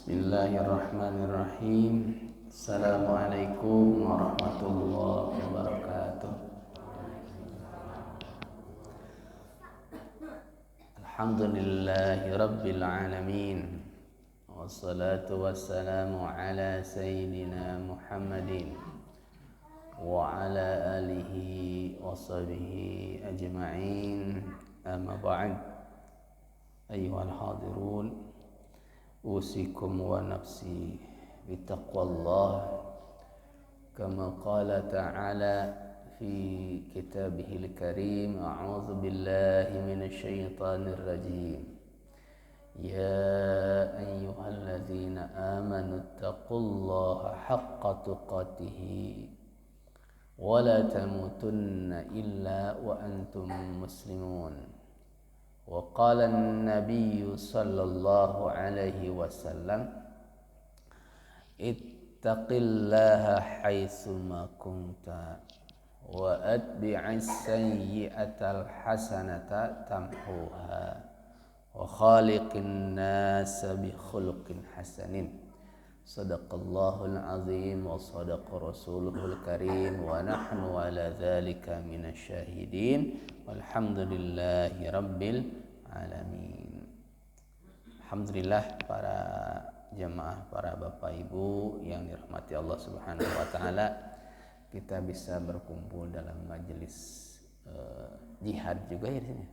Bismillahirrahmanirrahim. Assalamualaikum warahmatullahi wabarakatuh. Alhamdulillahi rabbil alamin. Wassalatu wassalamu ala sayyidina Muhammadin wa ala alihi wa sahbihi ajma'in. Amma ba'd. Ayyuhal hadirun, usikum wa nafsi bittaqwallah kama qala ta'ala fi kitabihil karim. A'udzu billahi minasy syaithanir rajim. Ya ayyuhalladzina amanu taqullaha haqqa tuqatih wa la tamutunna illa wa antum muslimun. Wa qala an-nabiy sallallahu alaihi wasallam, ittaqillaha haitsu ma kunta wa atbi'is sayyi'atal hasanata tamhuha wa khaliqin nasa bi khuluqin hasanin. Sadaqallahul azim wa sadaqa rasuluhul karim wa nahnu ala dzalika minasy syahidin walhamdulillahi rabbil alamin. Alhamdulillah para jemaah, para bapak ibu yang dirahmati Allah Subhanahu wa taala, kita bisa berkumpul dalam majelis jihad juga ya di sini.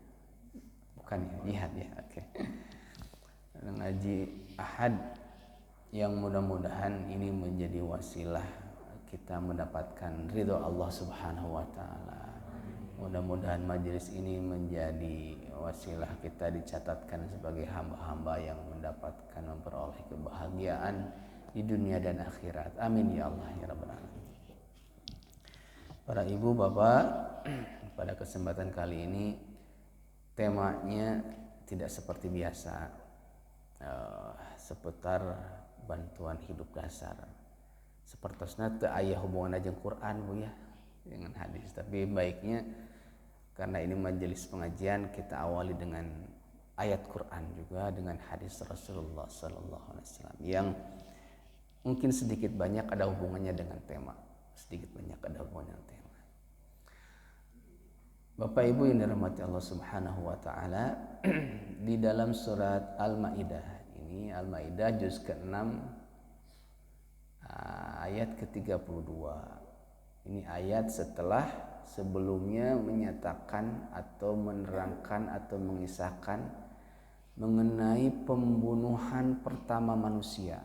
Bukan ya, jihad ya. Oke. Ngaji Ahad yang mudah-mudahan ini menjadi wasilah kita mendapatkan ridho Allah Subhanahu wa taala. Mudah-mudahan majelis ini menjadi wasilah kita dicatatkan sebagai hamba-hamba yang mendapatkan memperoleh kebahagiaan di dunia dan akhirat. Amin ya Allah ya rabbal alamin. Para ibu bapak, pada kesempatan kali ini temanya tidak seperti biasa, seputar bantuan hidup dasar. Sepertosna teu aya hubunganna jeung Quran Bu ya, dengan hadis, tapi baiknya karena ini majelis pengajian kita awali dengan ayat Quran juga dengan hadis Rasulullah sallallahu alaihi wasallam yang mungkin sedikit banyak ada hubungannya dengan tema. Sedikit banyak ada hubungannya dengan tema. Bapak Ibu yang dirahmati Allah Subhanahu wa taala, di dalam surat Al-Maidah, ini Al-Maidah juz ke-6 ayat ke-32. Ini ayat setelah sebelumnya menyatakan atau menerangkan atau mengisahkan mengenai pembunuhan pertama manusia,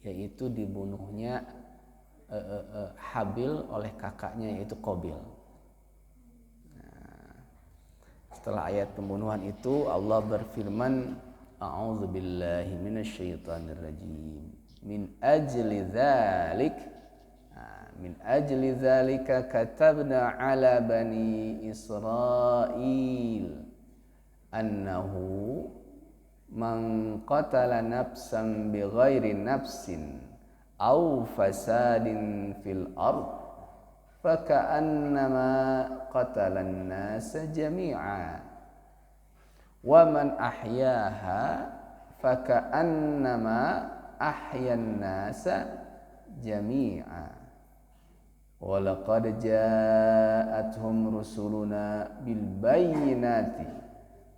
yaitu dibunuhnya Habil oleh kakaknya yaitu Qabil. Setelah ayat pembunuhan itu Allah berfirman, a'udzu billahi minasyaitonir rajim. Min ajli dzalika katabna ala bani Israil annahu man qatala nafsan bighairi nafsin aw fasadin fil ard faka'annama qatalan nasa jami'a wa man ahyaha faka'annama ahyan nasa jami'a wa laqad ja'atuhum rusuluna bil bayyinati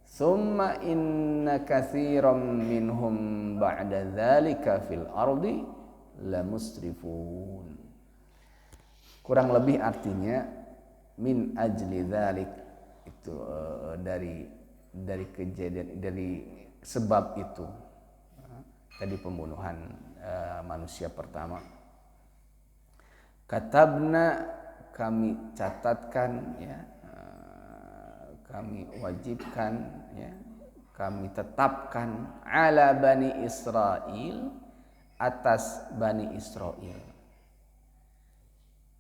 thumma inna katsiran minhum ba'da dzalika fil ardi lamusrifun. Kurang lebih artinya min ajli dzalik itu dari kejadian, dari sebab itu tadi pembunuhan manusia pertama. Katabna, kami catatkan ya, kami wajibkan ya, kami tetapkan ala bani Israil, atas bani Israil.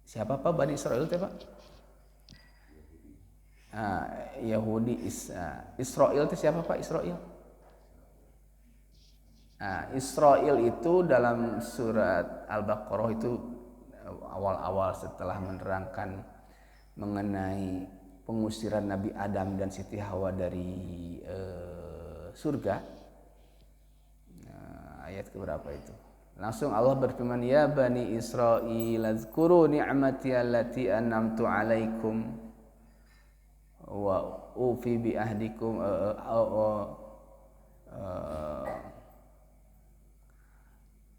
Siapa Pak Bani Israil itu Pak? Yahudi. Israel itu siapa Pak Israel? Israel itu dalam surat Al-Baqarah itu awal-awal setelah menerangkan mengenai pengusiran Nabi Adam dan Siti Hawa dari surga. ayat keberapa itu? Langsung Allah berfirman, ya bani Israil azkuru ni'mati allati an'amtu alaikum wa ufi bi ahdikum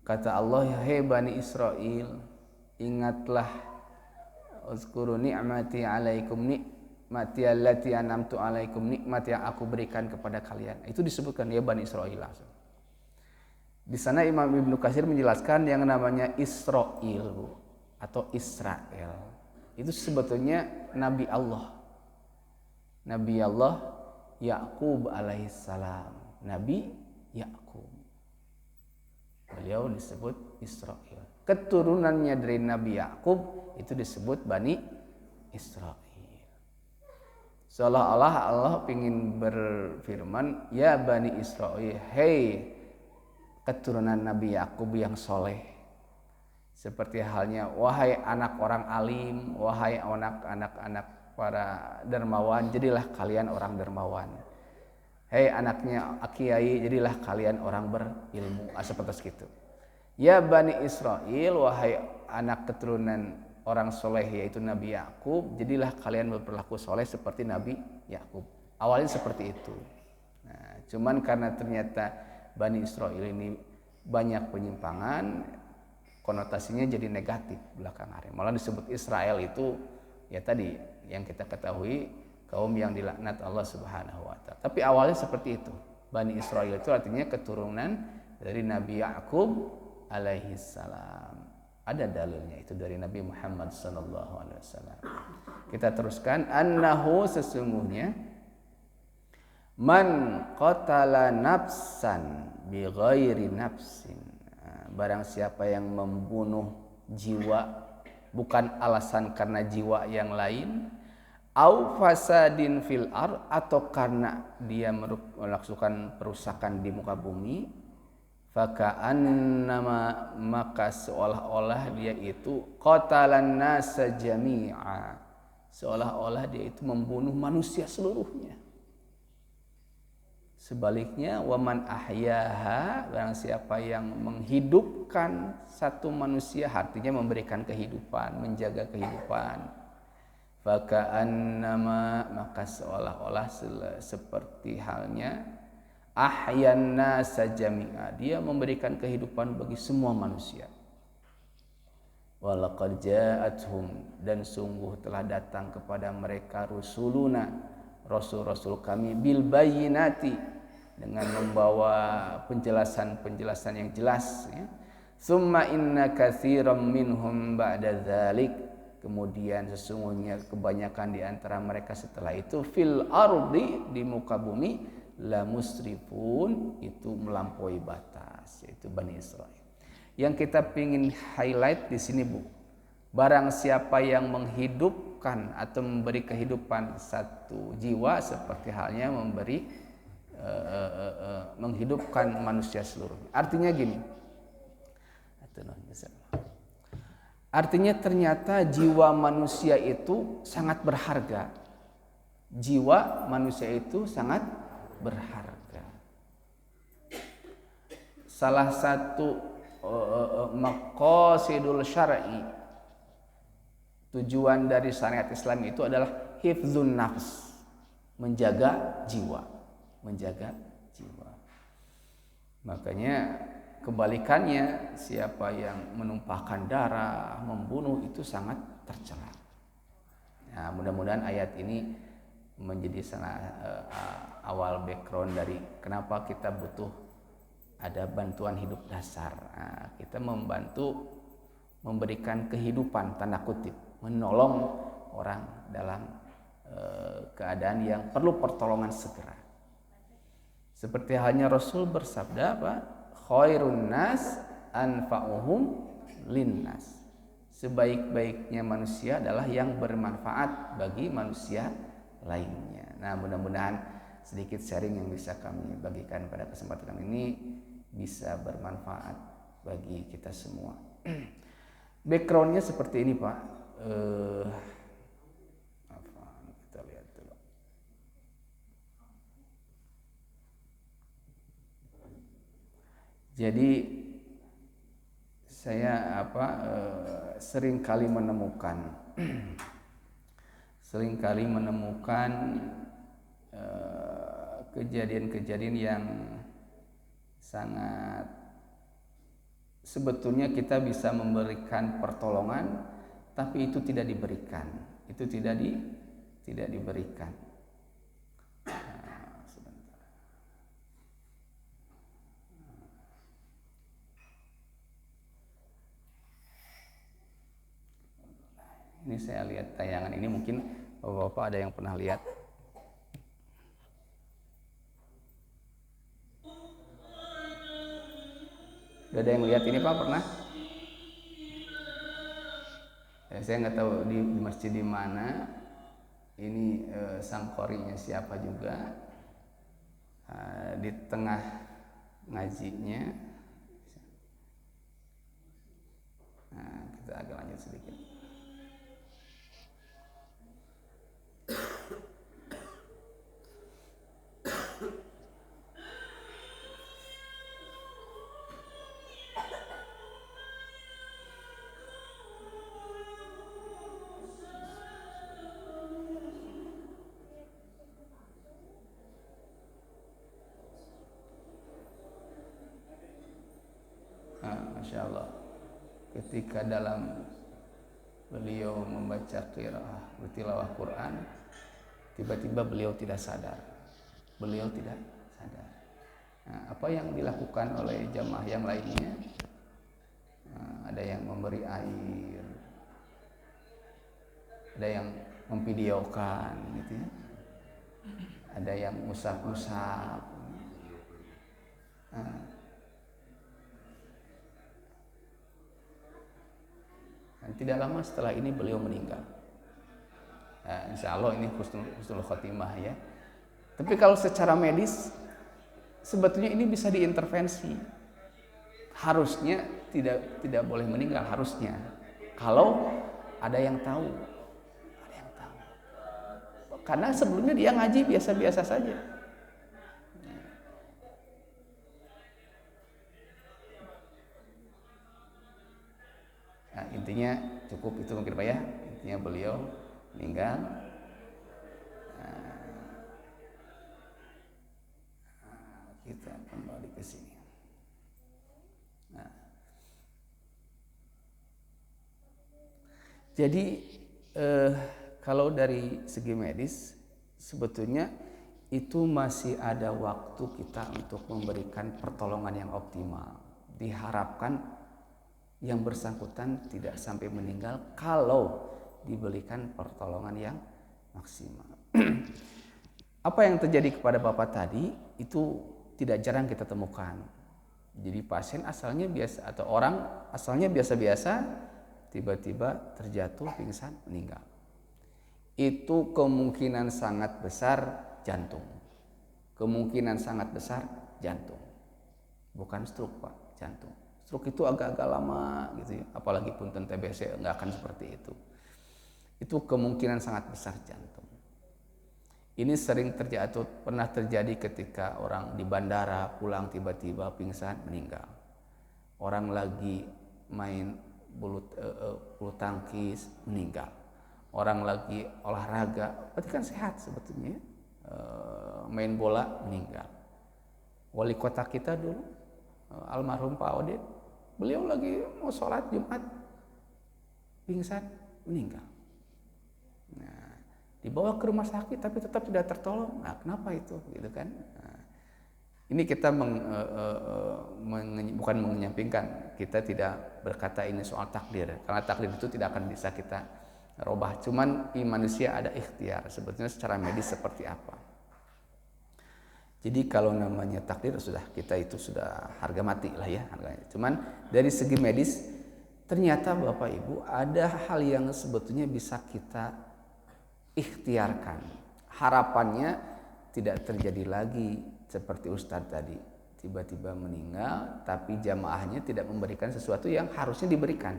kata Allah, hei bani Israil, ingatlah uzkuru ni'mati alaikum, nikmati allati an'amtu alaikum, nikmat yang aku berikan kepada kalian. Itu disebutkan ya bani Israil langsung. Di sana Imam Ibnu Katsir menjelaskan yang namanya Israil atau Israel. Itu sebetulnya Nabi Allah. Nabi Allah Yakub alaihissalam. Nabi Yakub. Beliau disebut Israil. Keturunannya dari Nabi Yakub itu disebut Bani Israil. Seolah-olah Allah ingin berfirman, ya Bani Israil, hei keturunan Nabi Yakub yang soleh, seperti halnya wahai anak orang alim, wahai anak-anak para dermawan, jadilah kalian orang dermawan. Hei anaknya kiai, jadilah kalian orang berilmu. Seperti itu. Ya Bani Israil, wahai anak keturunan orang soleh yaitu Nabi Yakub, jadilah kalian berperilaku soleh seperti Nabi Yakub. Awalnya seperti itu. Nah, cuman karena ternyata Bani Israil ini banyak penyimpangan, konotasinya jadi negatif belakangan hari. Malah disebut Israel itu ya tadi yang kita ketahui kaum yang dilaknat Allah Subhanahu wa taala. Tapi awalnya seperti itu. Bani Israil itu artinya keturunan dari Nabi Yakub alaihi salam. Ada dalilnya itu dari Nabi Muhammad sallallahu alaihi wasallam. Kita teruskan, annahu sesungguhnya man qatala nafsan bi ghairi nafsin, barang siapa yang membunuh jiwa bukan alasan karena jiwa yang lain, au fasadin fil ard, atau karena dia melakukan perusakan di muka bumi, faka'annama, maka seolah-olah dia itu qatalan nasa jami'a, seolah-olah dia itu membunuh manusia seluruhnya. Sebaliknya, waman ahyaha, barang siapa yang menghidupkan satu manusia, artinya memberikan kehidupan, menjaga kehidupan, faka'annama, maka seolah-olah seperti halnya ahyan nasa jami'a, dia memberikan kehidupan bagi semua manusia. Walaqad ja'atuhum, dan sungguh telah datang kepada mereka rusuluna, rasul-rasul kami, bil bayyinati, dengan membawa penjelasan-penjelasan yang jelas ya. Summa inna katsiran minhum ba'da dzalik, kemudian sesungguhnya kebanyakan di antara mereka setelah itu fil ardi, di muka bumi, la musrifun, itu melampaui batas, yaitu Bani Israil. Yang kita ingin highlight di sini, Bu, barang siapa yang menghidupkan atau memberi kehidupan satu jiwa, seperti halnya memberi menghidupkan manusia seluruhnya. Artinya gini, artinya ternyata jiwa manusia itu sangat berharga. Jiwa manusia itu sangat berharga. Salah satu maqasidul syar'i, tujuan dari syariat Islam itu adalah hifdzun nafs, menjaga jiwa. Menjaga jiwa. Makanya kebalikannya, siapa yang menumpahkan darah, membunuh, itu sangat tercela. Nah, mudah-mudahan ayat ini menjadi sangat awal background dari kenapa kita butuh ada bantuan hidup dasar. Nah, kita membantu memberikan kehidupan, tanda kutip, menolong orang dalam keadaan yang perlu pertolongan segera. Seperti halnya Rasul bersabda apa? Khairun nas anfa'uhum linnas. Sebaik-baiknya manusia adalah yang bermanfaat bagi manusia lainnya. Nah, mudah-mudahan sedikit sharing yang bisa kami bagikan pada kesempatan ini bisa bermanfaat bagi kita semua. Backgroundnya seperti ini, Pak. Kita lihat dulu. Jadi saya sering kali menemukan kejadian-kejadian yang sangat sebetulnya kita bisa memberikan pertolongan, tapi itu tidak diberikan. Itu tidak diberikan. Sebentar. Ini saya lihat tayangan ini, mungkin Bapak ada yang pernah lihat. Udah ada yang lihat ini Pak, pernah? Saya nggak tahu di masjid di mana. Ini sang qorinya siapa juga. Di tengah ngajinya. Nah, kita agak lanjut sedikit. Masya Allah, ketika dalam beliau membaca qiraah bertilawah Quran, tiba-tiba beliau tidak sadar. Nah, apa yang dilakukan oleh jamaah yang lainnya? Ada yang memberi air, ada yang memvideokan, gitu ya. Ada yang usap-usap. Dan tidak lama setelah ini beliau meninggal. Insya Allah ini husnul khotimah ya. Tapi kalau secara medis sebetulnya ini bisa diintervensi. Harusnya tidak boleh meninggal, harusnya. Kalau ada yang tahu. Karena sebelumnya dia ngaji biasa-biasa saja. Nah, intinya cukup itu mungkin Pak ya. Intinya beliau meninggal. Kita kembali ke sini. Jadi kalau dari segi medis sebetulnya itu masih ada waktu kita untuk memberikan pertolongan yang optimal. Diharapkan yang bersangkutan tidak sampai meninggal kalau diberikan pertolongan yang maksimal. Apa yang terjadi kepada Bapak tadi itu tidak jarang kita temukan. Jadi pasien asalnya biasa atau orang asalnya biasa-biasa, tiba-tiba terjatuh, pingsan, meninggal. Itu kemungkinan sangat besar jantung. Bukan stroke Pak, jantung. Stroke itu agak-agak lama gitu ya, apalagi punten TBC nggak akan seperti itu. Itu kemungkinan sangat besar jantung. Ini sering pernah terjadi ketika orang di bandara pulang tiba-tiba pingsan, meninggal. Orang lagi main bulu tangkis, meninggal. Orang lagi olahraga, berarti kan sehat sebetulnya. Main bola, meninggal. Wali kota kita dulu, almarhum Pak Oded, beliau lagi mau sholat Jumat, pingsan, meninggal. Nah, dibawa ke rumah sakit tapi tetap tidak tertolong. Nah, kenapa itu? Gitu kan? Nah, ini kita bukan menyampingkan, kita tidak berkata ini soal takdir, karena takdir itu tidak akan bisa kita robah. Cuman di manusia ada ikhtiar. Sebetulnya secara medis seperti apa? Jadi kalau namanya takdir kita itu sudah harga mati lah ya harganya. Cuman dari segi medis ternyata Bapak Ibu ada hal yang sebetulnya bisa kita ikhtiarkan. Harapannya tidak terjadi lagi seperti Ustadz tadi, tiba-tiba meninggal tapi jamaahnya tidak memberikan sesuatu yang harusnya diberikan.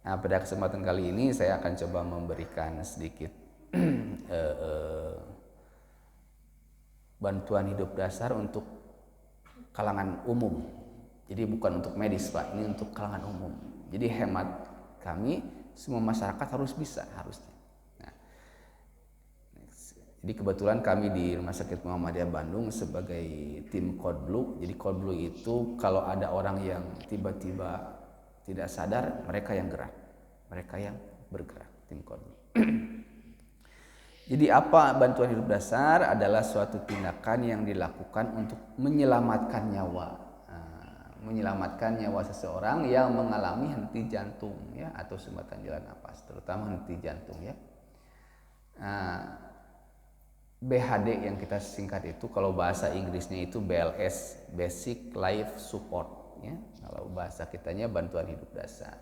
Nah, pada kesempatan kali ini saya akan coba memberikan sedikit bantuan hidup dasar untuk kalangan umum. Jadi bukan untuk medis Pak, ini untuk kalangan umum. Jadi hemat kami semua masyarakat harus bisa harusnya. Nah, jadi kebetulan kami di Rumah Sakit Muhammadiyah Bandung sebagai tim Code Blue. Jadi Code Blue itu kalau ada orang yang tiba-tiba tidak sadar, mereka yang gerak, mereka yang bergerak, tim Code Blue. Jadi apa bantuan hidup dasar adalah suatu tindakan yang dilakukan untuk menyelamatkan nyawa, menyelamatkan nyawa seseorang yang mengalami henti jantung ya atau sumbatan jalan napas, terutama henti jantung ya. BHD yang kita singkat itu kalau bahasa Inggrisnya itu BLS, Basic Life Support ya. Kalau bahasa kitanya bantuan hidup dasar.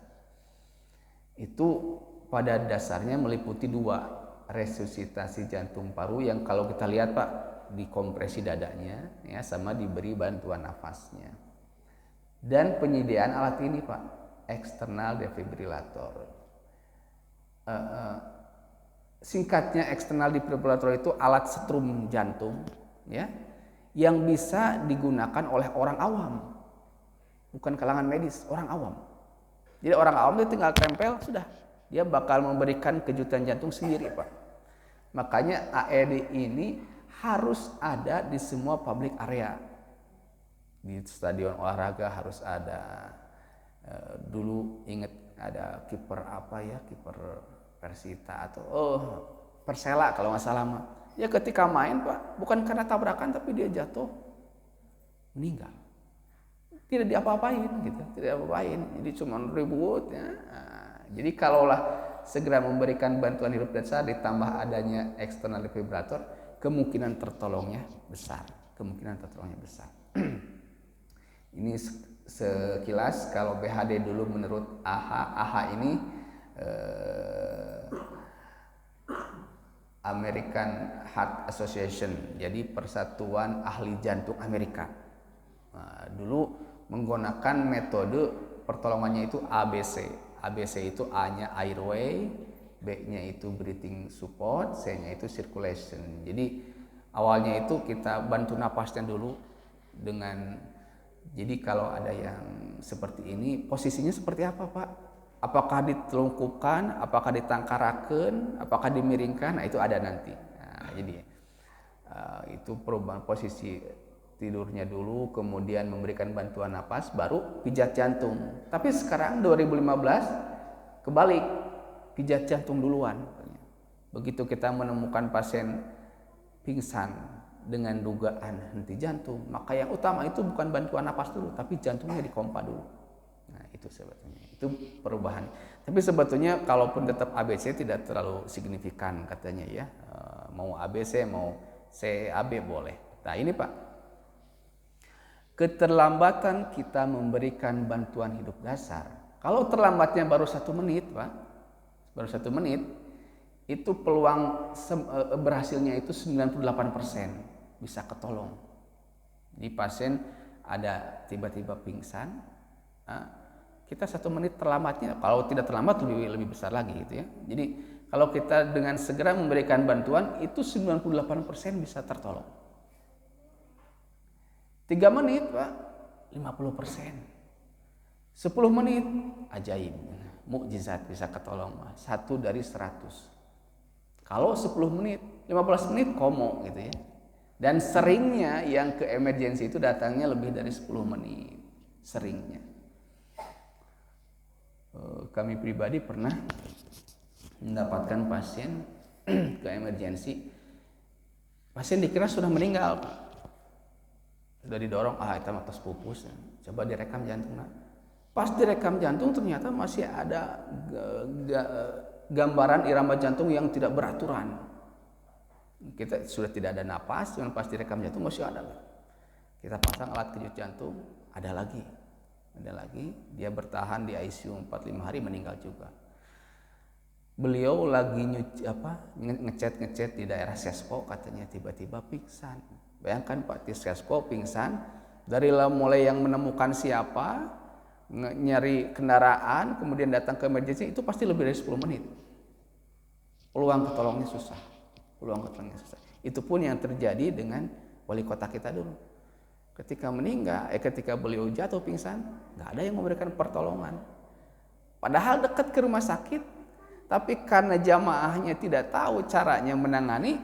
Itu pada dasarnya meliputi dua, resusitasi jantung paru yang kalau kita lihat Pak dikompresi dadanya ya sama diberi bantuan nafasnya, dan penyediaan alat ini Pak, eksternal defibrilator. Singkatnya eksternal defibrilator itu alat setrum jantung ya yang bisa digunakan oleh orang awam, bukan kalangan medis, orang awam. Jadi orang awam itu tinggal tempel sudah, dia bakal memberikan kejutan jantung sendiri Pak. Makanya AED ini harus ada di semua public area. Di stadion olahraga harus ada. Dulu ingat ada kiper apa ya, kiper Persita atau Persela kalau nggak salah mah. Ya ketika main Pak, bukan karena tabrakan tapi dia jatuh meninggal. Tidak diapa-apain gitu, tidak apa-apain. Jadi cuma ribut ya. Jadi kalaulah segera memberikan bantuan hidup dasar ditambah adanya eksternal defibrilator, kemungkinan tertolongnya besar, Ini sekilas kalau BHD dulu menurut AHA ini American Heart Association, jadi Persatuan Ahli Jantung Amerika. Dulu menggunakan metode pertolongannya itu ABC. ABC itu A-nya airway, B-nya itu breathing support, C-nya itu circulation. Jadi awalnya itu kita bantu napasnya dulu dengan, jadi kalau ada yang seperti ini posisinya seperti apa Pak? Apakah ditelungkupkan, apakah ditangkarakan, apakah dimiringkan? Nah itu ada nanti. Nah, jadi itu perubahan posisi tidurnya dulu, kemudian memberikan bantuan napas, baru pijat jantung. Tapi sekarang 2015 kebalik, pijat jantung duluan. Begitu kita menemukan pasien pingsan dengan dugaan henti jantung, maka yang utama itu bukan bantuan napas dulu, tapi jantungnya dikompa dulu. Nah itu sebetulnya, itu perubahan. Tapi sebetulnya kalaupun tetap ABC tidak terlalu signifikan katanya ya, mau ABC mau CAB boleh. Nah ini Pak, keterlambatan kita memberikan bantuan hidup dasar. Kalau terlambatnya baru 1 menit Pak, baru 1 menit, itu peluang berhasilnya itu 98% bisa ketolong. Di pasien ada tiba-tiba pingsan, kita 1 menit terlambatnya, kalau tidak terlambat lebih besar lagi gitu ya. Jadi kalau kita dengan segera memberikan bantuan itu 98% bisa tertolong. 3 menit Pak, 50%. 10 menit, ajaib, mukjizat bisa ketolong, 1 dari 100. Kalau 10 menit, 15 menit komo gitu ya. Dan seringnya yang ke emergency itu datangnya lebih dari 10 menit, seringnya. Kami pribadi pernah mendapatkan pasien ke emergency, pasien dikira sudah meninggal Pak. Sudah didorong, itu atas pupus, coba direkam jantung. Pas direkam jantung ternyata masih ada gambaran irama jantung yang tidak beraturan. Kita sudah tidak ada napas, cuma pas direkam jantung masih ada. Kita pasang alat kejut jantung, ada lagi, dia bertahan di ICU 4-5 hari, meninggal juga. Beliau lagi ngecet di daerah Sesko, katanya tiba-tiba pingsan. Bayangkan Pak, di Sesko pingsan, dari mulai yang menemukan siapa, nyari kendaraan, kemudian datang ke emergency, itu pasti lebih dari 10 menit. Peluang ketolongnya susah. Itu pun yang terjadi dengan wali kota kita dulu. Ketika beliau jatuh pingsan, nggak ada yang memberikan pertolongan. Padahal dekat ke rumah sakit, tapi karena jamaahnya tidak tahu caranya menangani,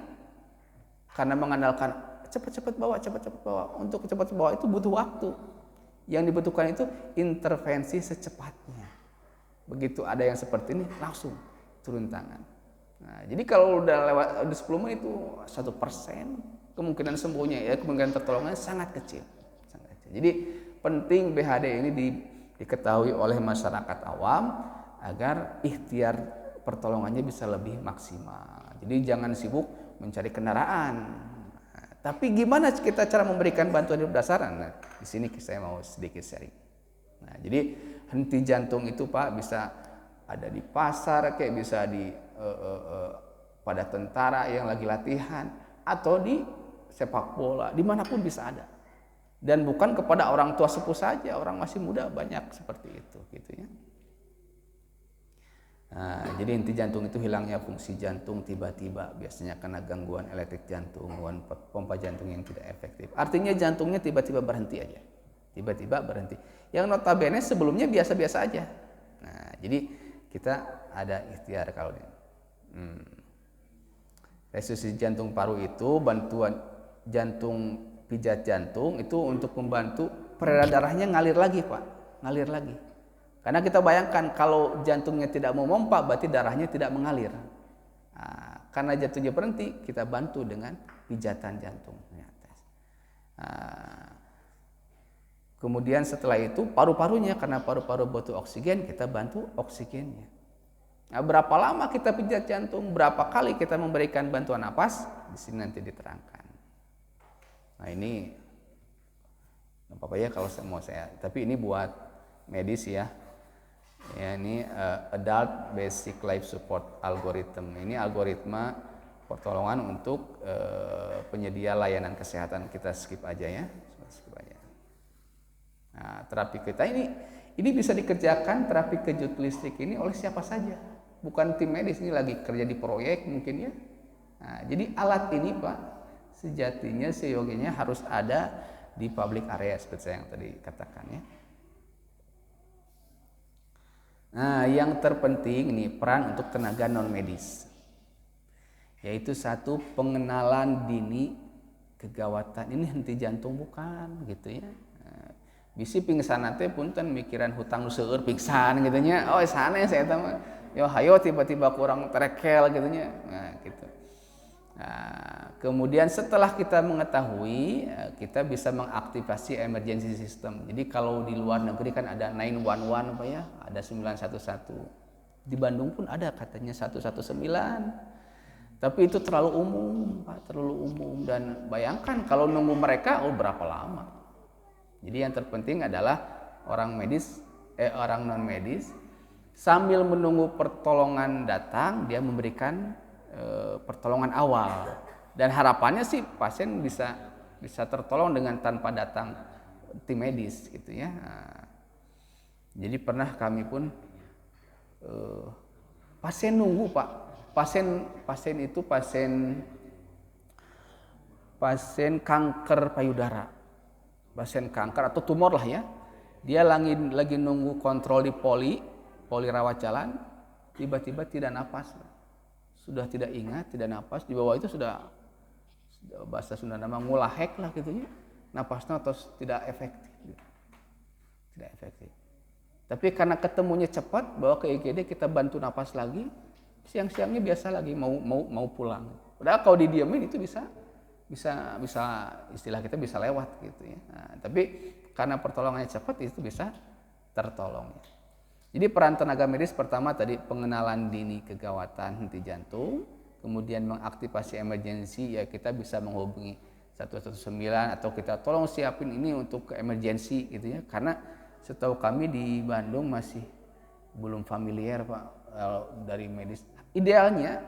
karena mengandalkan cepat-cepat bawa. Untuk cepat bawa itu butuh waktu. Yang dibutuhkan itu intervensi secepatnya. Begitu ada yang seperti ini, langsung turun tangan. Nah, jadi kalau udah lewat 10 menit itu 1%. Kemungkinan sembuhnya kemungkinan tertolongnya sangat kecil. Jadi penting BHD ini diketahui oleh masyarakat awam agar ikhtiar pertolongannya bisa lebih maksimal. Jadi jangan sibuk mencari kendaraan. Tapi gimana kita cara memberikan bantuan hidup dasar? Nah, di sini saya mau sedikit sharing. Nah, jadi henti jantung itu Pak bisa ada di pasar, kayak bisa pada tentara yang lagi latihan, atau di sepak bola, dimanapun bisa ada. Dan bukan kepada orang tua sepuh saja, orang masih muda banyak seperti itu, gitu ya. Nah, jadi henti jantung itu hilangnya fungsi jantung tiba-tiba, biasanya karena gangguan elektrik jantung, gangguan pompa jantung yang tidak efektif. Artinya jantungnya tiba-tiba berhenti aja, tiba-tiba berhenti. Yang notabene sebelumnya biasa-biasa aja. Nah, jadi kita ada ikhtiar kalau ini. Resusitasi jantung paru itu bantuan jantung, pijat jantung itu untuk membantu peredaran darahnya ngalir lagi Pak, ngalir lagi. Karena kita bayangkan kalau jantungnya tidak mau memompa berarti darahnya tidak mengalir. Nah, karena jantungnya berhenti, kita bantu dengan pijatan jantung. Nah, kemudian setelah itu paru-parunya, karena paru-paru butuh oksigen, kita bantu oksigennya. Nah, berapa lama kita pijat jantung, berapa kali kita memberikan bantuan napas, di sini nanti diterangkan. Nah, ini apa ya kalau saya, tapi ini buat medis ya. Ya, ini Adult Basic Life Support Algorithm. Ini algoritma pertolongan untuk penyedia layanan kesehatan. Kita skip aja ya. Nah, terapi kita ini bisa dikerjakan terapi kejut listrik ini oleh siapa saja. Bukan tim medis, ini lagi kerja di proyek mungkin ya. Nah, jadi alat ini Pak sejatinya seyogianya harus ada di public area seperti saya yang tadi katakan ya. Nah, yang terpenting ini peran untuk tenaga non medis, yaitu satu, pengenalan dini kegawatan. Ini henti jantung bukan gitu ya. Bisi pingsan nanti punten mikiran hutang seueur pingsan gitunya. Oh sana saya tahu. Yo hayo tiba-tiba kurang terekel gitunya. Nah, gitu. Nah, kemudian setelah kita mengetahui, kita bisa mengaktifasi emergency system. Jadi kalau di luar negeri kan ada 911 Pak ya, ada 911. Di Bandung pun ada katanya 119. Tapi itu terlalu umum, Pak, terlalu umum, dan bayangkan kalau nunggu mereka berapa lama. Jadi yang terpenting adalah orang non medis sambil menunggu pertolongan datang, dia memberikan pertolongan awal, dan harapannya sih pasien bisa tertolong dengan tanpa datang tim medis gitu ya. Nah, jadi pernah kami pun pasien nunggu Pak, pasien itu pasien kanker payudara, pasien kanker atau tumor lah ya, dia lagi nunggu kontrol di poli rawat jalan, tiba-tiba tidak napas. Sudah tidak ingat, tidak napas, di bawah itu sudah bahasa Sunda nama ngulahek lah gitu ya. Napasnya terus tidak efektif. Tidak efektif. Tapi karena ketemunya cepat, bawa ke IGD, kita bantu napas lagi, siang-siangnya biasa lagi mau pulang. Padahal kalau didiamin itu bisa istilah kita bisa lewat gitu ya. Nah, tapi karena pertolongannya cepat itu bisa tertolong. Jadi peran tenaga medis pertama tadi pengenalan dini kegawatan henti jantung, kemudian mengaktifasi emergensi, ya kita bisa menghubungi 119 atau kita tolong siapin ini untuk ke emergensi gitu ya. Karena setahu kami di Bandung masih belum familiar Pak dari medis. Idealnya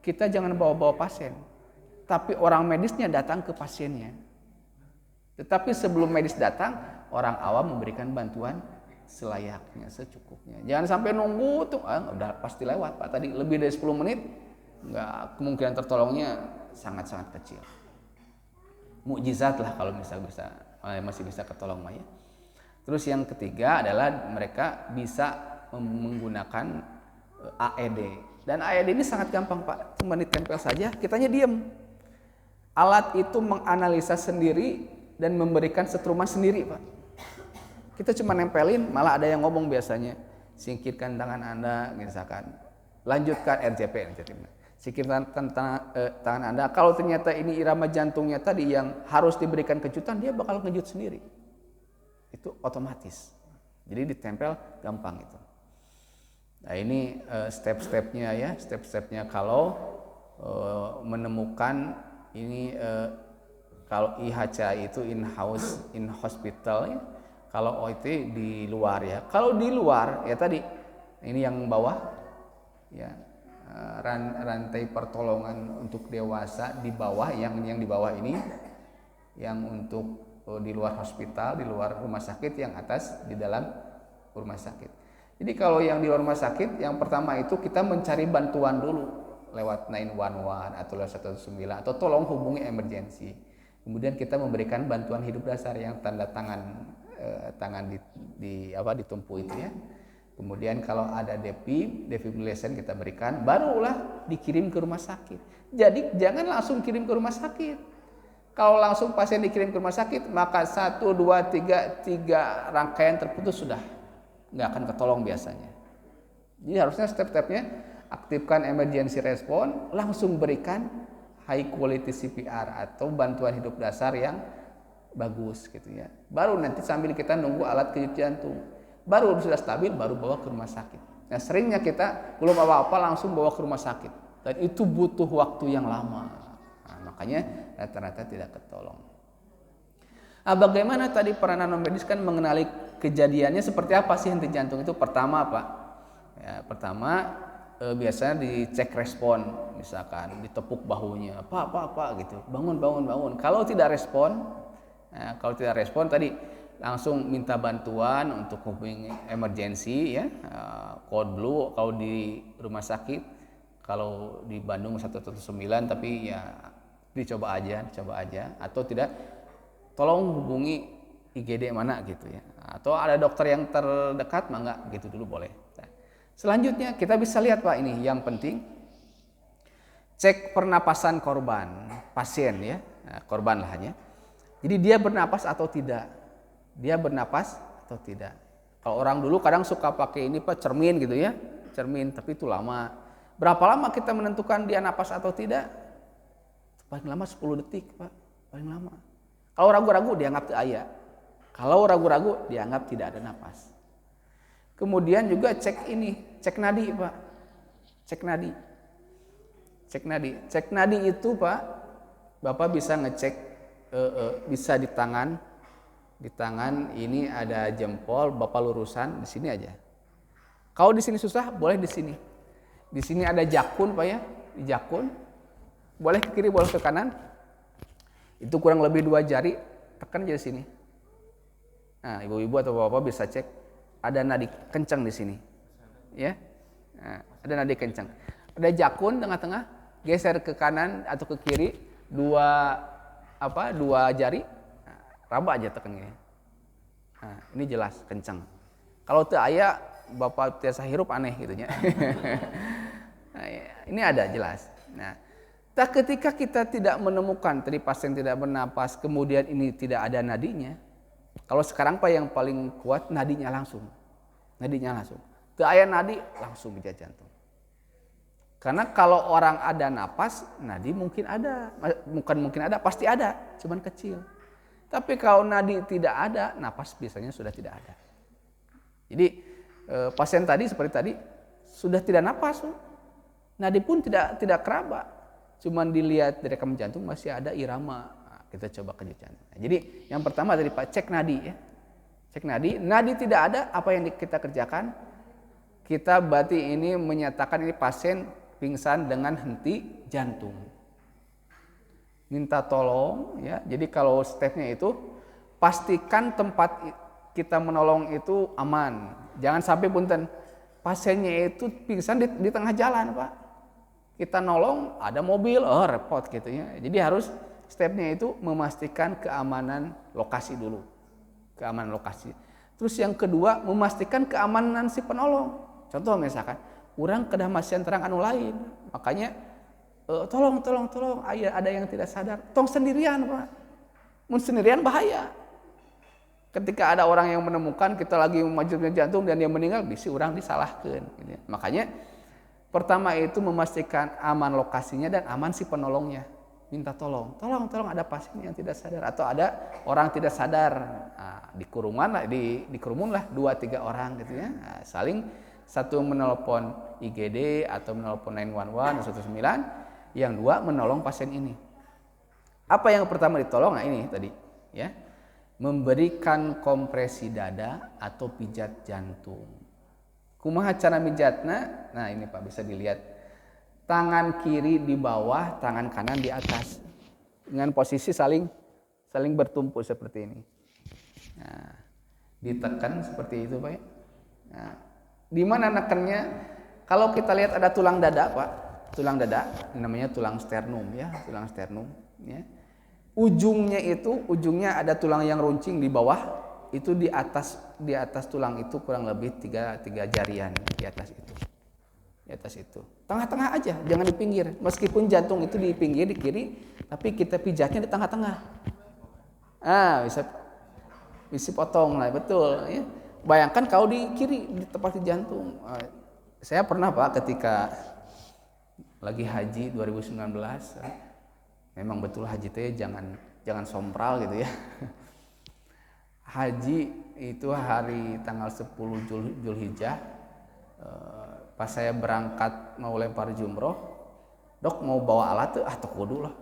kita jangan bawa-bawa pasien, tapi orang medisnya datang ke pasiennya. Tetapi sebelum medis datang, orang awam memberikan bantuan selayaknya, secukupnya. Jangan sampai nunggu tuh, udah pasti lewat Pak. Tadi lebih dari 10 menit, kemungkinan tertolongnya sangat-sangat kecil. mukjizat lah kalau masih bisa ketolong mah ya. Terus yang ketiga adalah mereka bisa menggunakan AED. Dan AED ini sangat gampang Pak, cuma ditempel saja, kitanya diem. Alat itu menganalisa sendiri dan memberikan setruman sendiri Pak. Kita cuma nempelin, malah ada yang ngomong biasanya, singkirkan tangan Anda, misalkan. Lanjutkan RJP. Singkirkan tangan Anda. Kalau ternyata ini irama jantungnya tadi yang harus diberikan kejutan, dia bakal ngejut sendiri. Itu otomatis. Jadi ditempel gampang itu. Nah ini step-stepnya ya, step-stepnya kalau menemukan ini kalau IHCA itu in hospital ya. Kalau OIT di luar ya. Kalau di luar ya tadi ini yang bawah ya rantai pertolongan untuk dewasa di bawah yang di bawah ini yang untuk di luar hospital, di luar rumah sakit, yang atas di dalam rumah sakit. Jadi kalau yang di luar rumah sakit, yang pertama itu kita mencari bantuan dulu lewat 911 atau lewat 119 atau tolong hubungi emergency. Kemudian kita memberikan bantuan hidup dasar yang tanda tangan ditumpu itu ya. Kemudian kalau ada defibrillation kita berikan, barulah dikirim ke rumah sakit. Jadi jangan langsung kirim ke rumah sakit. Kalau langsung pasien dikirim ke rumah sakit, maka 1, 2, 3 rangkaian terputus sudah nggak akan ketolong biasanya. Jadi harusnya step-stepnya aktifkan emergency response, langsung berikan high quality CPR atau bantuan hidup dasar yang bagus gitu ya. Baru nanti sambil kita nunggu alat kejut jantung. Baru sudah stabil, baru bawa ke rumah sakit. Nah seringnya kita belum apa-apa langsung bawa ke rumah sakit. Dan itu butuh waktu yang lama. Makanya rata-rata tidak ketolong. Nah, bagaimana tadi para nanomedis kan mengenali kejadiannya seperti apa sih henti jantung itu? Pertama Pak, ya, biasanya dicek respon, misalkan ditepuk bahunya, Pak gitu, bangun. Kalau tidak respon tadi langsung minta bantuan untuk hubungi emergency ya, code blue kalau di rumah sakit, kalau di Bandung 119 tapi ya dicoba aja atau tidak tolong hubungi IGD mana gitu ya, atau ada dokter yang terdekat mah enggak gitu dulu boleh. Nah, selanjutnya kita bisa lihat Pak, ini yang penting cek pernapasan korban pasien ya, korban lah ya. Jadi dia bernapas atau tidak, Kalau orang dulu kadang suka pakai ini Pak, cermin gitu ya, tapi itu lama. Berapa lama kita menentukan dia napas atau tidak? Paling lama 10 detik Pak, paling lama. Kalau ragu-ragu dianggap aya. Kalau ragu-ragu dianggap tidak ada napas. Kemudian juga cek nadi Pak. Cek nadi itu Pak, Bapak bisa ngecek bisa di tangan ini ada jempol, Bapak lurusan di sini aja. Kalau di sini susah, boleh di sini. Di sini ada jakun Pak ya, di jakun. Boleh ke kiri, boleh ke kanan. Itu kurang lebih 2 jari, tekan aja di sini. Nah, ibu-ibu atau bapak bisa cek ada nadi kencang di sini. Ya. Nah, ada nadi kencang. Ada jakun tengah-tengah, geser ke kanan atau ke kiri, 2 jari. Nah, raba aja tekan gini. Nah, ini jelas kencang. Kalau teu aya bapak tiasa hirup aneh gitu nya. Nah, ini ada jelas. Nah, ketika kita tidak menemukan tadi pasien tidak bernapas, kemudian ini tidak ada nadinya. Kalau sekarang Pak yang paling kuat nadinya langsung. Teu aya nadi langsung pijat jantung. Karena kalau orang ada napas, nadi mungkin ada, pasti ada, cuman kecil. Tapi kalau nadi tidak ada, napas biasanya sudah tidak ada. Jadi pasien tadi seperti tadi sudah tidak napas, nadi pun tidak keraba. Cuman dilihat dari rekam jantung masih ada irama. Nah, kita coba kejut jantung. Nah, jadi yang pertama tadi Pak, cek nadi ya. Cek nadi tidak ada, apa yang kita kerjakan? Kita berarti ini menyatakan ini pasien pingsan dengan henti jantung. Minta tolong ya. Jadi kalau stepnya itu pastikan tempat kita menolong itu aman. Jangan sampai punten pasiennya itu pingsan di tengah jalan Pak. Kita nolong ada mobil, repot gitu ya. Jadi harus stepnya itu memastikan keamanan lokasi dulu. Keamanan lokasi. Terus yang kedua memastikan keamanan si penolong. Contoh misalkan urang kedah masiehan terang anu lain. Makanya tolong ada yang tidak sadar. Tong sendirian Pak. Mun sendirian bahaya. Ketika ada orang yang menemukan kita lagi majupnya jantung dan dia meninggal, bisi orang disalahkan. Gitu. Makanya pertama itu memastikan aman lokasinya dan aman si penolongnya. Minta tolong ada pasien yang tidak sadar atau ada orang tidak sadar. Nah, dikerumun lah 2-3 orang gitu ya. Nah, saling satu menelpon IGD atau menelpon 911 atau 119, yang dua menolong pasien ini. Apa yang pertama ditolong? Nah ini tadi ya. Memberikan kompresi dada atau pijat jantung. Kumaha cara mijatna? Nah ini Pak bisa dilihat. Tangan kiri di bawah, tangan kanan di atas. Dengan posisi saling bertumpu seperti ini. Nah, ditekan seperti itu Pak. Nah, di mana nekennya? Kalau kita lihat ada tulang dada Pak. Tulang dada, namanya tulang sternum ya, tulang sternum ya. Ujungnya ada tulang yang runcing di bawah, itu di atas tulang itu kurang lebih 3 jarian di atas itu. Di atas itu. Tengah-tengah aja, jangan di pinggir. Meskipun jantung itu di pinggir di kiri, tapi kita pijatnya di tengah-tengah. Ah, bisa potong lah, betul ya. Bayangkan kalau di kiri di tepat di jantung. Saya pernah Pak ketika lagi haji 2019, memang betul haji teh jangan sompral gitu ya. Haji itu hari tanggal 10 Zulhijjah. Pas saya berangkat mau lempar jumroh, dok mau bawa alat tuh tok kudu lah.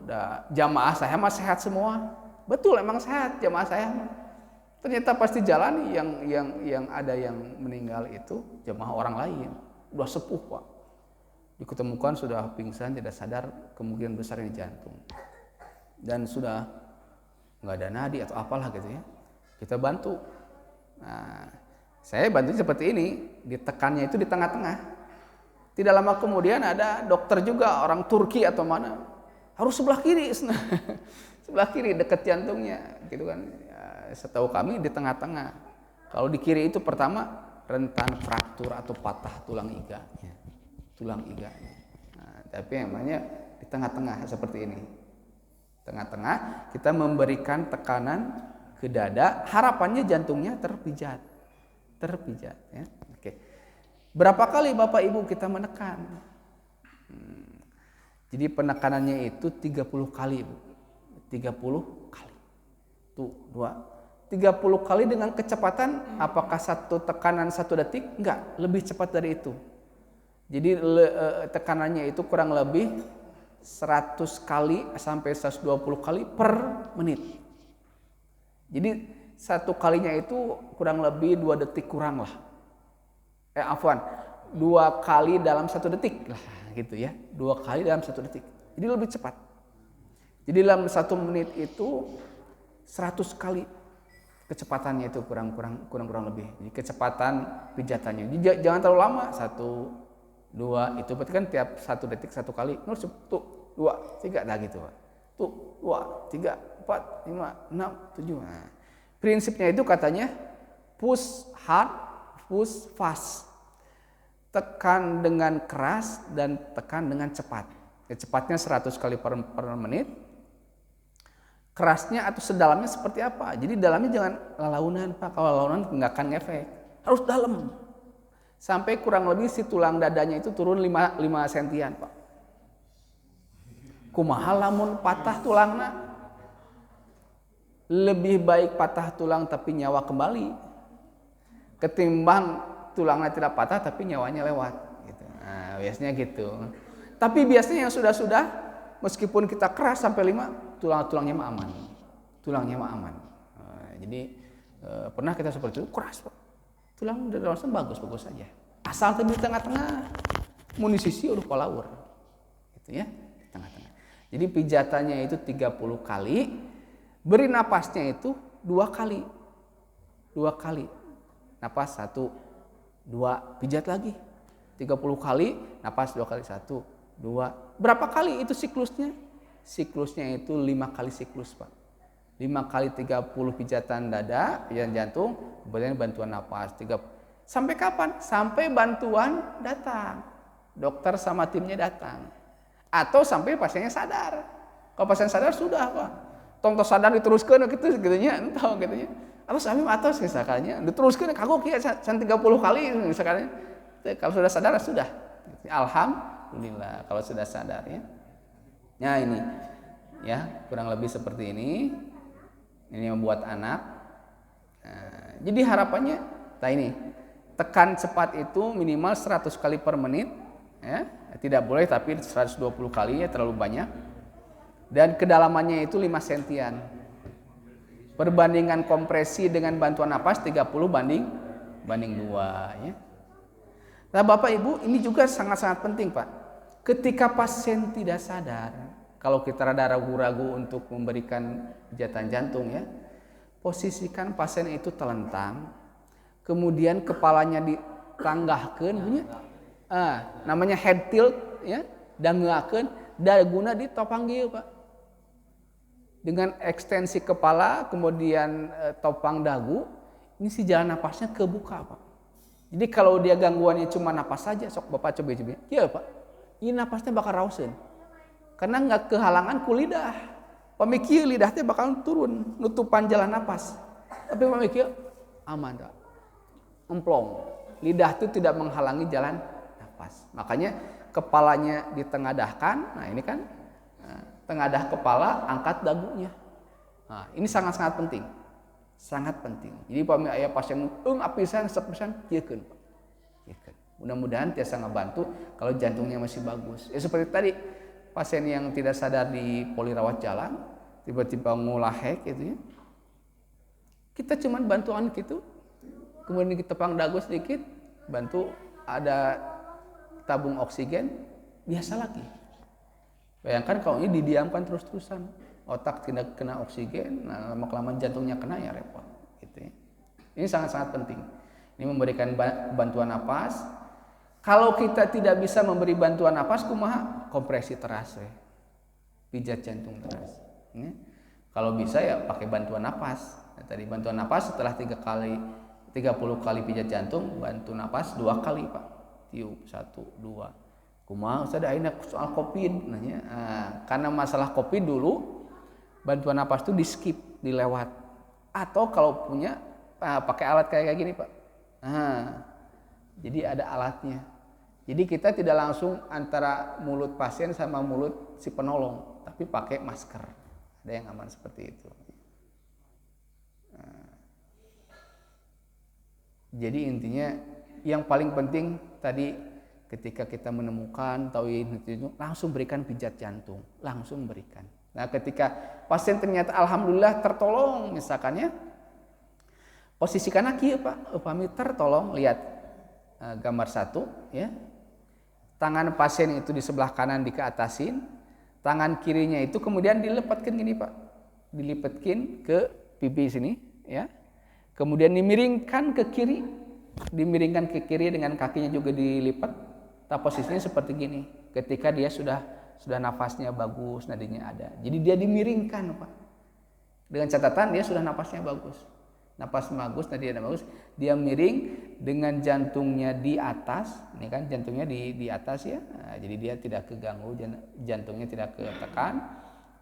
Jamaah saya mah sehat semua. Betul emang sehat jamaah saya. Ternyata pasti jalani yang ada yang meninggal itu jamaah orang lain. Udah sepuh Pak. Diketemukan sudah pingsan, tidak sadar, kemungkinan besar ini jantung. Dan sudah nggak ada nadi atau apalah gitu ya. Kita bantu. Nah, saya bantu seperti ini, ditekannya itu di tengah-tengah. Tidak lama kemudian ada dokter juga orang Turki atau mana, harus sebelah kiri, sebelah kiri dekat jantungnya, gitu kan. Ya, setahu kami di tengah-tengah. Kalau di kiri itu pertama rentan fraktur atau patah tulang iga, tulang iga. Nah, tapi namanya di tengah-tengah seperti ini. Tengah-tengah kita memberikan tekanan ke dada, harapannya jantungnya terpijat ya. Oke. Berapa kali Bapak Ibu kita menekan? Jadi penekanannya itu 30 kali Bu. 30 kali. Tuh, 30 kali dengan kecepatan apakah satu tekanan 1 detik? Enggak, lebih cepat dari itu. Jadi tekanannya itu kurang lebih 100 kali sampai 120 kali per menit. Jadi satu kalinya itu kurang lebih 2 detik kurang lah. 2 kali dalam 1 detik lah gitu ya. 2 kali dalam 1 detik. Jadi lebih cepat. Jadi dalam 1 menit itu 100 kali kecepatannya itu kurang lebih. Jadi kecepatan pijatannya. Jadi jangan terlalu lama. 1, 2 itu berarti kan tiap 1 detik 1 kali. 1, 2, 3 dah gitu Pak. 2, 3, 4, 5, 6, 7. Nah, prinsipnya itu katanya push hard, push fast. Tekan dengan keras dan tekan dengan cepat. Cepatnya 100 kali per menit. Kerasnya atau sedalamnya seperti apa? Jadi dalamnya jangan lalaunan Pak. Kalau lalaunan nggak akan efek. Harus dalam. Sampai kurang lebih si tulang dadanya itu turun 5 sentian Pak. Kumaha lamun patah tulangna? Lebih baik patah tulang tapi nyawa kembali ketimbang tulangnya tidak patah tapi nyawanya lewat gitu. Nah, biasanya gitu. Tapi biasanya yang sudah meskipun kita keras sampai 5, tulangnya mah aman. Tulangnya mah aman. Jadi pernah kita seperti itu keras Pak. Tulang dari lawan bagus saja. Asal di tengah-tengah. Mun di sisi udah palaur. Gitu ya, di tengah-tengah. Jadi pijatannya itu 30 kali, beri napasnya itu 2 kali. 2 kali. Napas 1, 2, pijat lagi. 30 kali, napas 2 kali 1, 2. Berapa kali itu siklusnya? siklusnya itu 5 kali siklus Pak. 5 kali 30 pijatan dada, pijatan jantung, kemudian bantuan napas. Sampai kapan? Sampai bantuan datang. Dokter sama timnya datang. Atau sampai pasiennya sadar. Kalau pasien sadar sudah Pak. Tong sadar diteruskan gitu nya, entah gitu nya. Atau sampai atas misalkannya, diteruskan kagok ya 30 kali misalkannya. Kalau sudah sadar sudah. Alhamdulillah kalau sudah sadar ya. Nah ini ya kurang lebih seperti ini membuat anak. Nah, jadi harapannya ini tekan cepat itu minimal 100 kali per menit ya, tidak boleh tapi 120 kali ya terlalu banyak, dan kedalamannya itu 5 sentian. Perbandingan kompresi dengan bantuan napas 30 banding 2 ya. Nah Bapak Ibu, ini juga sangat-sangat penting Pak. Ketika pasien tidak sadar, kalau kita rada ragu-ragu untuk memberikan pijatan jantung ya, posisikan pasien itu telentang, kemudian kepalanya ditanggahkeun punya, namanya head tilt ya, danguakeun, daguna ditopang ieu Pak. Dengan ekstensi kepala, kemudian topang dagu, ini si jalan napasnya kebuka Pak. Jadi kalau dia gangguannya cuma napas saja, sok Bapak coba. Iya Pak, ini napasnya bakal rausen. Karena nggak kehalangan ku lidah. Pemikir lidahnya bakal turun, nutupan jalan napas. Tapi pemikir aman Pak. Emplong. Lidah itu tidak menghalangi jalan napas. Makanya kepalanya ditengadahkan. Nah ini kan tengadah kepala, angkat dagunya. Nah, ini sangat-sangat penting. Sangat penting. Jadi pamit aya pasien apisan sepisan kieukeun. Mudah-mudahan tiasa ngebantu kalau jantungnya masih bagus. Ya seperti tadi pasien yang tidak sadar di poli rawat jalan, tiba-tiba ngulahek gitu ya. Kita cuman bantuan gitu. Kemudian kita tepang dagu sedikit, bantu ada tabung oksigen, biasa lagi. Bayangkan kalau ini didiamkan terus-terusan, otak tidak kena oksigen, nah lama-kelamaan jantungnya kena ya repot gitu ya. Ini sangat-sangat penting. Ini memberikan bantuan napas. Kalau kita tidak bisa memberi bantuan napas, kumaha? Kompresi teras we. Pijat jantung teras. Ya. Kalau bisa ya pakai bantuan napas. Nah, tadi bantuan napas setelah 30 kali pijat jantung, bantu napas 2 kali Pak. Tiup 1, 2. Kumaha Ustaz ayeuna soal COVID nanya. Nah, karena masalah COVID dulu bantuan napas itu di-skip, dilewat. Atau kalau punya pakai alat kayak gini Pak. Nah, jadi ada alatnya. Jadi kita tidak langsung antara mulut pasien sama mulut si penolong, tapi pakai masker. Ada yang aman seperti itu. Nah, jadi intinya yang paling penting tadi ketika kita menemukan tauhid itu langsung berikan pijat jantung, langsung berikan. Nah, ketika pasien ternyata alhamdulillah tertolong misalkan ya, posisikan kieu Pak, upami tertolong, lihat gambar 1 ya. Tangan pasien itu di sebelah kanan dikeatasin, tangan kirinya itu kemudian dilepatkan gini Pak. Dilipatkan ke pipi sini ya. Kemudian dimiringkan ke kiri. Dimiringkan ke kiri dengan kakinya juga dilipat. Nah, posisinya seperti gini. Ketika dia sudah nafasnya bagus, nadinya ada. Jadi dia dimiringkan Pak. Dengan catatan dia sudah nafasnya bagus. Napas bagus, nadinya bagus, dia miring dengan jantungnya di atas, ini kan jantungnya di atas ya, nah, jadi dia tidak keganggu, jantungnya tidak ketekan,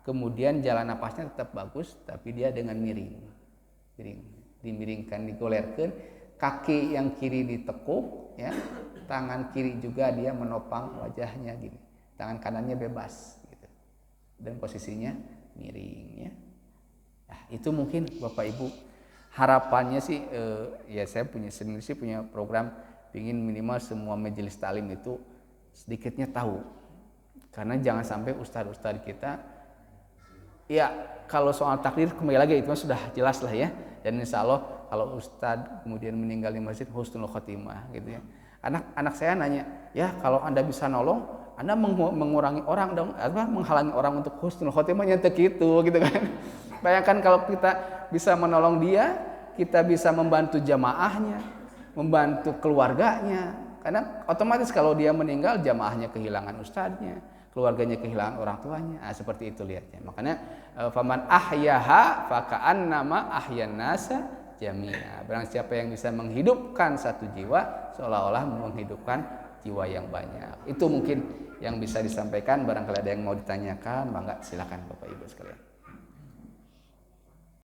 kemudian jalan napasnya tetap bagus, tapi dia dengan miring, dimiringkan, digolerkan, kaki yang kiri ditekuk, ya, tangan kiri juga dia menopang wajahnya gini, tangan kanannya bebas, gitu, dan posisinya miring, ya, nah, itu mungkin Bapak Ibu. Harapannya sih ya saya sendiri punya program ingin minimal semua majelis taklim itu sedikitnya tahu, karena jangan sampai ustadz kita ya kalau soal takdir kembali lagi itu sudah jelas lah ya, dan insya Allah kalau ustadz kemudian meninggal di masjid husnul khotimah gitu ya. Anak saya nanya, ya kalau Anda bisa nolong Anda mengurangi orang dong, menghalangi orang untuk husnul khotimah, nyata gitu kan. Bayangkan kalau kita bisa menolong dia, kita bisa membantu jamaahnya, membantu keluarganya. Karena otomatis kalau dia meninggal, jamaahnya kehilangan ustadznya, keluarganya kehilangan orang tuanya. Seperti itu lihatnya. Makanya faman ahyaha faka'annama ahyan nasa jami'a. Barang siapa yang bisa menghidupkan satu jiwa seolah-olah menghidupkan jiwa yang banyak. Itu mungkin yang bisa disampaikan. Barangkali ada yang mau ditanyakan, mangga silakan Bapak Ibu sekalian.